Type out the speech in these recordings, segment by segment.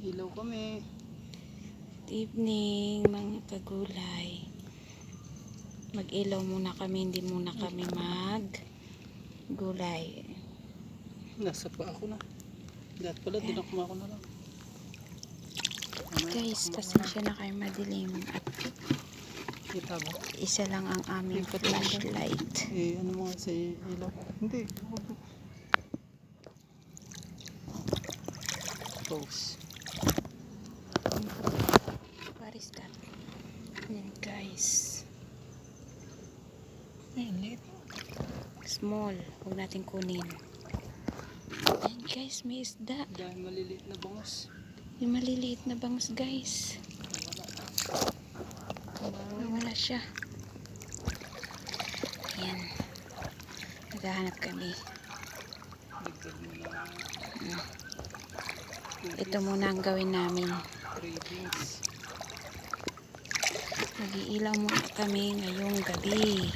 Ilaw kami. Good evening mga kagulay. Mag-ilaw muna kami, hindi muna kami mag-gulay. Nasa pa ako na. Dahil pala, dinakma ko na lang. Guys, pasensya na kayo madilim at Kita ba? isa lang ang aming flashlight. Ano mo nga sa ilaw? Hindi. Close. What is that? Yan guys. Ay, lit. Small. Huwag natin kunin. Yan guys, may isda. Dahil maliliit na bangos. Yung maliliit na bangus guys. Wala siya. Ayan. Naghahanap kami. Bigyan mo na. Ito muna ang gawin namin. Cravings. Mag-iilaw muna kami ngayong gabi.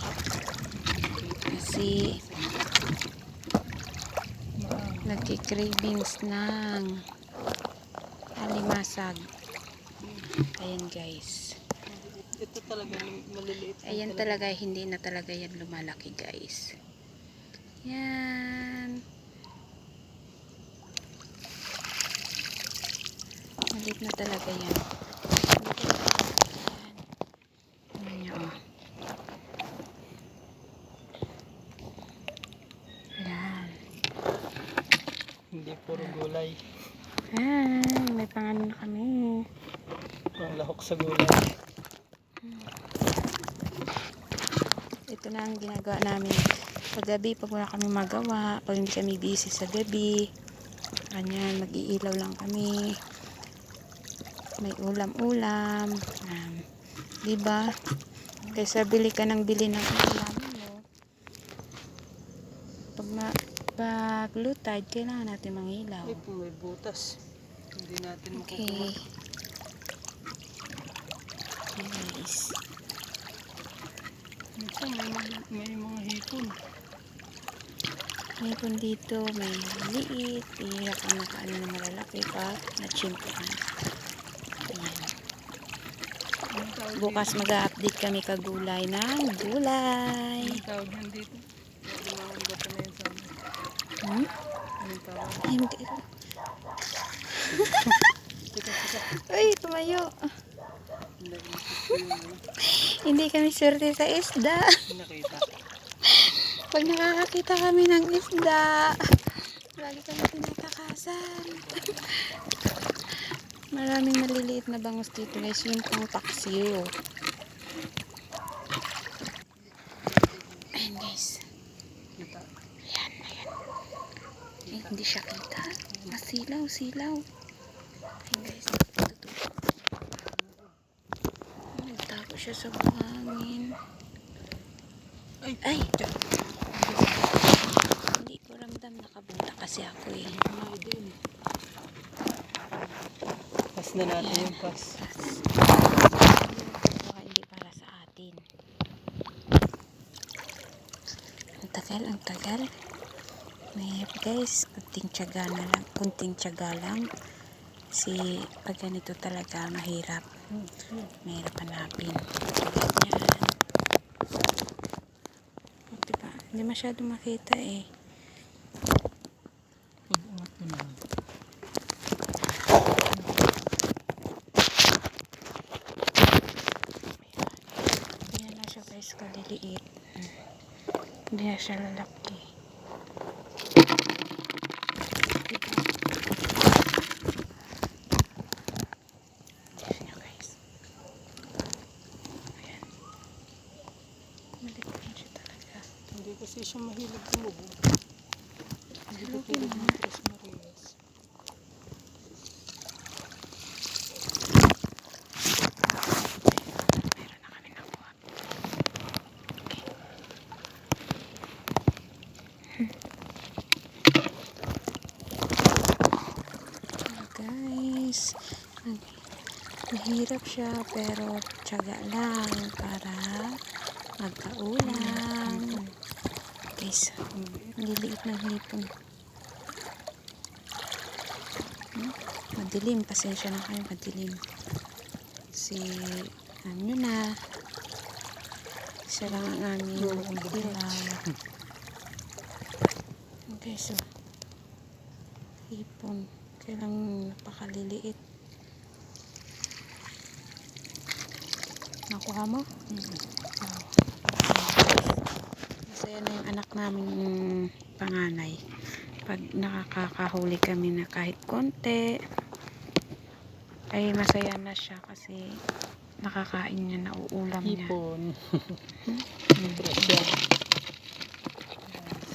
Kasi nagki-cravings ng alimasag. Ayan guys. Ito talaga maliliit. Ayan talaga, hindi na talaga yan lumalaki guys. Yan. Maliit na talaga yan. Ayan nyo oh. Ayan. Hindi puro gulay. Ayan. May pangano na kami. Pang lahok sa gulay. Ito na ang ginagawa namin paggabi pag wala kami magawa, pag hindi kami busy sa gabi. Ganyan, mag-iilaw lang kami. May ulam-ulam. Diba? Kaysa bili ka ng bili ng ulam mo. Pag low tide, kailangan natin mangilaw. Ay, may butas. Hindi natin Okay. makukuha. Guys. Minsan may mga hipon. Hipon dito, may liit. Iyak ang nakaano na malalaki pa. Na-chimpuan. Ayan. Bukas mag-update kami kagulay ng gulay. Anong tawag yan dito? Dumangan ba pa na yun sa amin? Anong tawag? Hindi. Tika. Uy, tumayo. Hindi ko nakita yung ano. Hindi kami swerte sa isda. Nakita. Pag nakakakita kami ng isda, lagi kami tinatakasan. Maraming maliliit na bangus dito guys. Yung pang paksiw. Ayan guys. Kita. Ayan. Eh, hindi siya kita. Silaw. Ayan guys. Nagtago siya sa buhangin. Ay! Hindi ko ramdam, nakabuta kasi ako eh. Pas na natin yung pas. Baka hindi para sa atin. Ang tagal. Mahirap guys, kunting tiyaga lang. Kasi pag ganito talaga mahirap. Mahirap hanapin. Yan. Diba? Hindi masyado makita eh. Pag-umat mo naman. Hindi na siya guys kaliliit. Hindi na siya lalaki. Ayan guys. Ayan. Maliit lang siya talaga. Hindi kasi siya mahilig tumubo. Hindi ko Lugin tulad mo. ng Tres Marias. Meron na kami nakuha. Guys, mahirap siya pero tiyaga lang para magkaulam. Guys, maliliit na hipon. madilim. Pasensya na kayo, madilim. Si, alam nyo na, isa lang ang aming ilaw. Okay, so, hipon. Kailang napakaliliit. Nakuha mo? Wow. Masaya na yung anak namin panganay. Pag nakakahuli kami na kahit konti, ay masaya na siya kasi nakakain niya, nauulam niya. Hipon.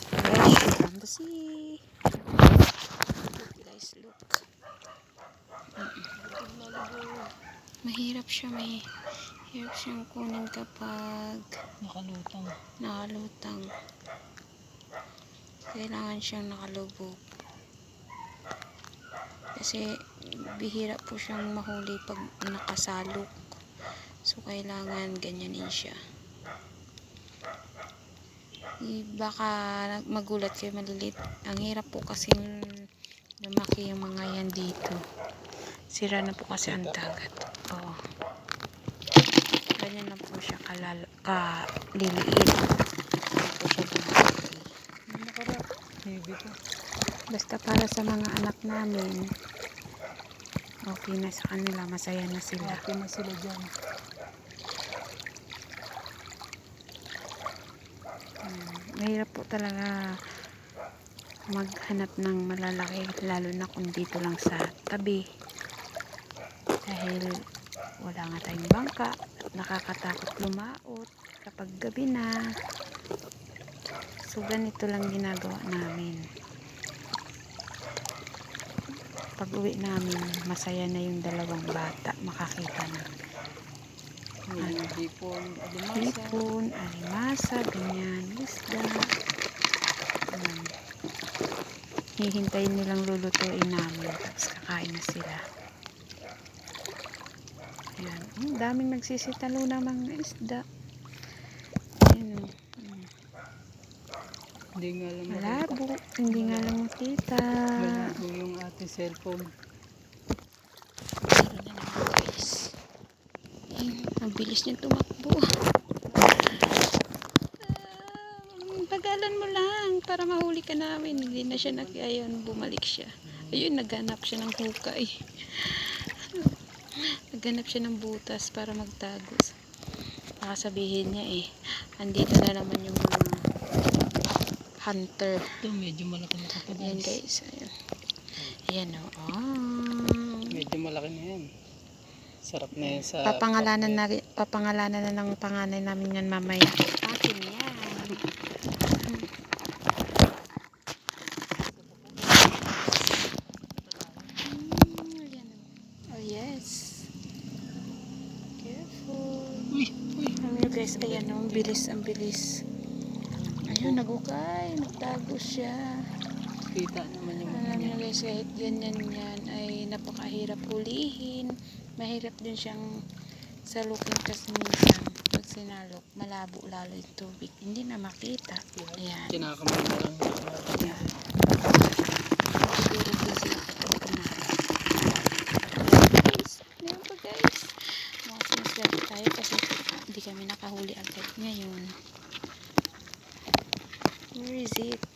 Fresh from the sea. Look guys, look. Mahirap siya, mahirap siyang kunin kapag nakalutang. Kailangan siyang nakalubog. Kasi bihira po siyang mahuli pag nakasalok. So kailangan ganyanin siya. Baka magulat kayo, malilit. Ang hirap po kasi lumaki yung mga yan dito. Sira na po kasi ang dagat. Oo. Ganyan lang po siya kaliliit. Hindi po siya lumaki. Basta para sa mga anak namin, okay na sa kanila, masaya na sila. Okay na sila dyan. Mahirap po talaga maghanap ng malalaki, lalo na kung dito lang sa tabi. Dahil wala nga tayong bangka at nakakatakot lumaot kapag gabi na. So ganito lang ginagawa namin. Pag uwi namin, masaya na yung dalawang bata, makakita na hipon, alimasa, ganyan, isda. Hihintayin nilang lulutuin namin, tapos kakain na sila. Ayan, daming nagsisitalo na mga isda. Ayan, malabo, hindi nga lang makita. Malabo yung ating cellphone. Meron na naman guys. Ayun, ang bilis niya tumakbo. Pagalan mo lang para mahuli ka namin. Hindi na siya ayun, bumalik siya. Ayun, naghanap siya ng hukay. Naghanap siya ng butas para magtago. Baka sabihin niya andito na naman yung mga hunter. Ito medyo malaki na kapag. Ayan guys, ayan. Ayan o. Medyo malaki na yan. Sarap na yan sa papangalanan na ng panganay namin yan mamaya. Akin yan. Oh yes. Careful. Ayan guys, ayan o. Ang bilis. Ayun, nagukay. Nagtago siya. Kita naman yung mga Alam nyo guys, kahit ganyan yan ay napakahirap hulihin. Mahirap din siyang salukin kasi minsan pag sinalok, malabo lalo yung tubig. Hindi na makita. Ayan. kinakamay na lang. Ayan. Siguro busy ako kumain. Guys, meron pa guys. Mga siniswerte tayo kasi hindi kami nakahuli agad ngayon. Where is it?